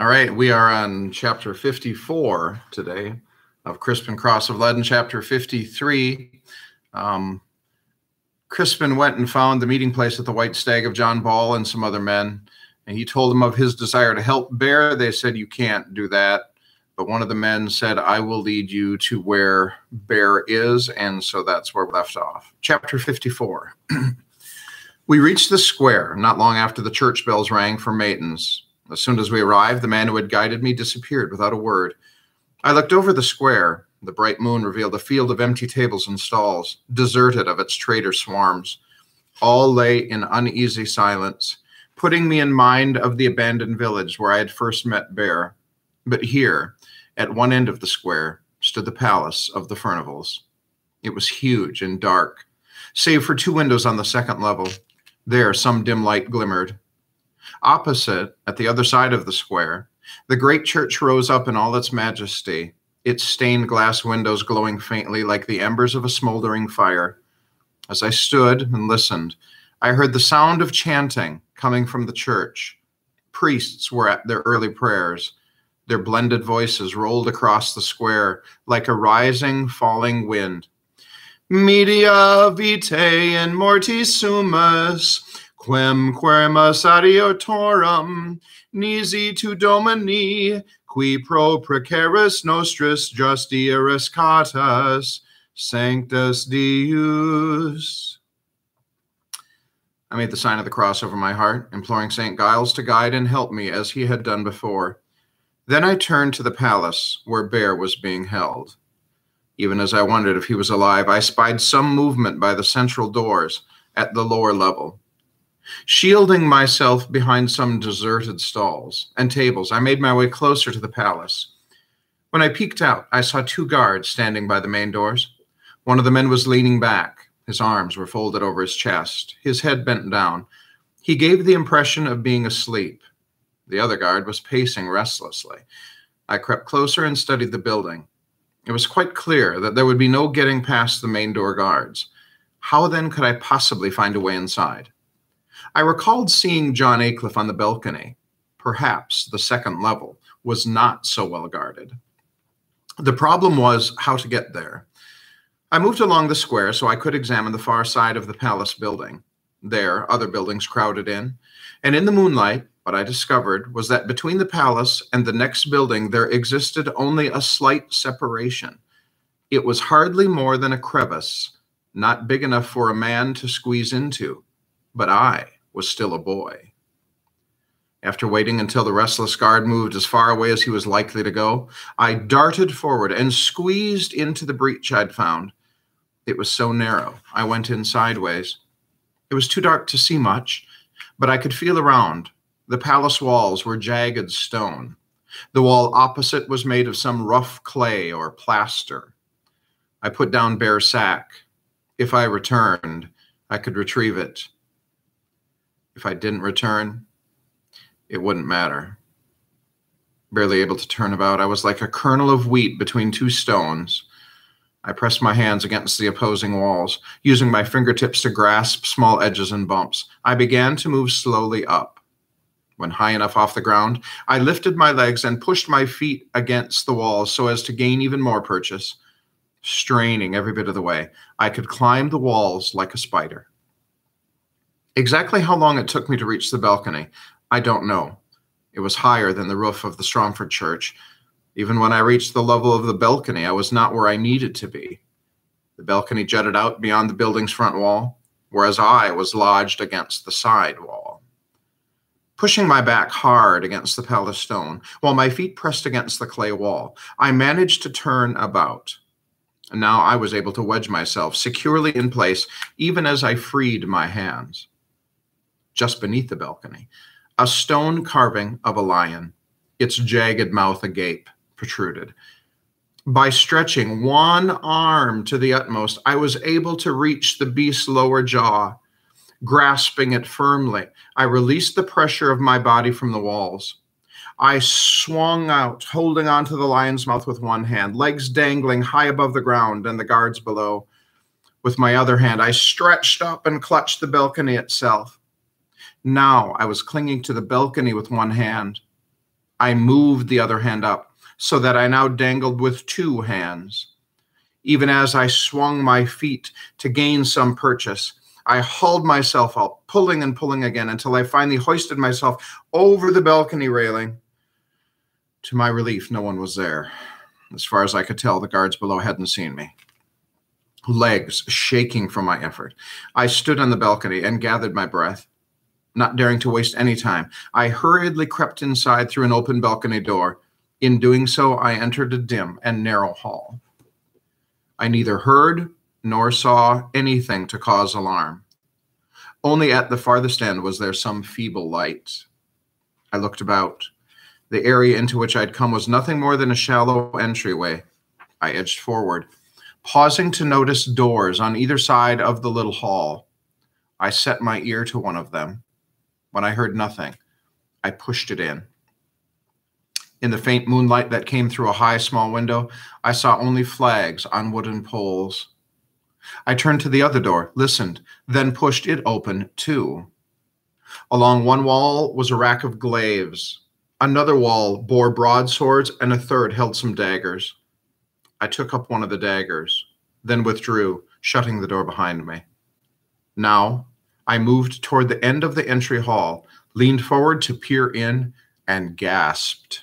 All right, we are on chapter 54 today of Crispin Cross of Lead. In chapter 53, Crispin went and found the meeting place at the White Stag of John Ball and some other men, and he told them of his desire to help Bear. They said, "You can't do that." But one of the men said, "I will lead you to where Bear is," and so that's where we left off. Chapter 54. We reached the square not long after the church bells rang for matins. As soon as we arrived, the man who had guided me disappeared without a word. I looked over the square. The bright moon revealed a field of empty tables and stalls, deserted of its trader swarms. All lay in uneasy silence, putting me in mind of the abandoned village where I had first met Bear. But here, at one end of the square, stood the palace of the Furnivals. It was huge and dark, save for two windows on the second level. There, some dim light glimmered. Opposite, at the other side of the square, the great church rose up in all its majesty, its stained glass windows glowing faintly like the embers of a smoldering fire. As I stood and listened, I heard the sound of chanting coming from the church. Priests were at their early prayers. Their blended voices rolled across the square like a rising, falling wind. Media vitae in mortis sumus, quem quermas adiotorum, nisi tu domini, qui pro precaris nostris justia rescatas, sanctus Deus. I made the sign of the cross over my heart, imploring St. Giles to guide and help me as he had done before. Then I turned to the palace where Bear was being held. Even as I wondered if he was alive, I spied some movement by the central doors at the lower level. Shielding myself behind some deserted stalls and tables, I made my way closer to the palace. When I peeked out, I saw two guards standing by the main doors. One of the men was leaning back. His arms were folded over his chest, his head bent down. He gave the impression of being asleep. The other guard was pacing restlessly. I crept closer and studied the building. It was quite clear that there would be no getting past the main door guards. How then could I possibly find a way inside? I recalled seeing John Aycliffe on the balcony. Perhaps the second level was not so well guarded. The problem was how to get there. I moved along the square so I could examine the far side of the palace building. There, other buildings crowded in, and in the moonlight, what I discovered was that between the palace and the next building there existed only a slight separation. It was hardly more than a crevice, not big enough for a man to squeeze into, but I was still a boy. After waiting until the restless guard moved as far away as he was likely to go, I darted forward and squeezed into the breach I'd found. It was so narrow, I went in sideways. It was too dark to see much, but I could feel around. The palace walls were jagged stone. The wall opposite was made of some rough clay or plaster. I put down Bear's sack. If I returned, I could retrieve it. If I didn't return, it wouldn't matter. Barely able to turn about, I was like a kernel of wheat between two stones. I pressed my hands against the opposing walls, using my fingertips to grasp small edges and bumps. I began to move slowly up. When high enough off the ground, I lifted my legs and pushed my feet against the walls so as to gain even more purchase. Straining every bit of the way, I could climb the walls like a spider. Exactly how long it took me to reach the balcony, I don't know. It was higher than the roof of the Strongford church. Even when I reached the level of the balcony, I was not where I needed to be. The balcony jutted out beyond the building's front wall, whereas I was lodged against the side wall. Pushing my back hard against the palace stone, while my feet pressed against the clay wall, I managed to turn about. And now I was able to wedge myself securely in place, even as I freed my hands. Just beneath the balcony, a stone carving of a lion, its jagged mouth agape, protruded. By stretching one arm to the utmost, I was able to reach the beast's lower jaw. Grasping it firmly, I released the pressure of my body from the walls. I swung out, holding onto the lion's mouth with one hand, legs dangling high above the ground and the guards below. With my other hand, I stretched up and clutched the balcony itself. Now I was clinging to the balcony with one hand. I moved the other hand up so that I now dangled with two hands. Even as I swung my feet to gain some purchase, I hauled myself up, pulling and pulling again until I finally hoisted myself over the balcony railing. To my relief, no one was there. As far as I could tell, the guards below hadn't seen me. Legs shaking from my effort, I stood on the balcony and gathered my breath. Not daring to waste any time, I hurriedly crept inside through an open balcony door. In doing so, I entered a dim and narrow hall. I neither heard nor saw anything to cause alarm. Only at the farthest end was there some feeble light. I looked about. The area into which I'd come was nothing more than a shallow entryway. I edged forward, pausing to notice doors on either side of the little hall. I set my ear to one of them. When I heard nothing, I pushed it in. In the faint moonlight that came through a high, small window, I saw only flags on wooden poles. I turned to the other door, listened, then pushed it open too. Along one wall was a rack of glaives. Another wall bore broadswords, and a third held some daggers. I took up one of the daggers, then withdrew, shutting the door behind me. Now, I moved toward the end of the entry hall, leaned forward to peer in, and gasped.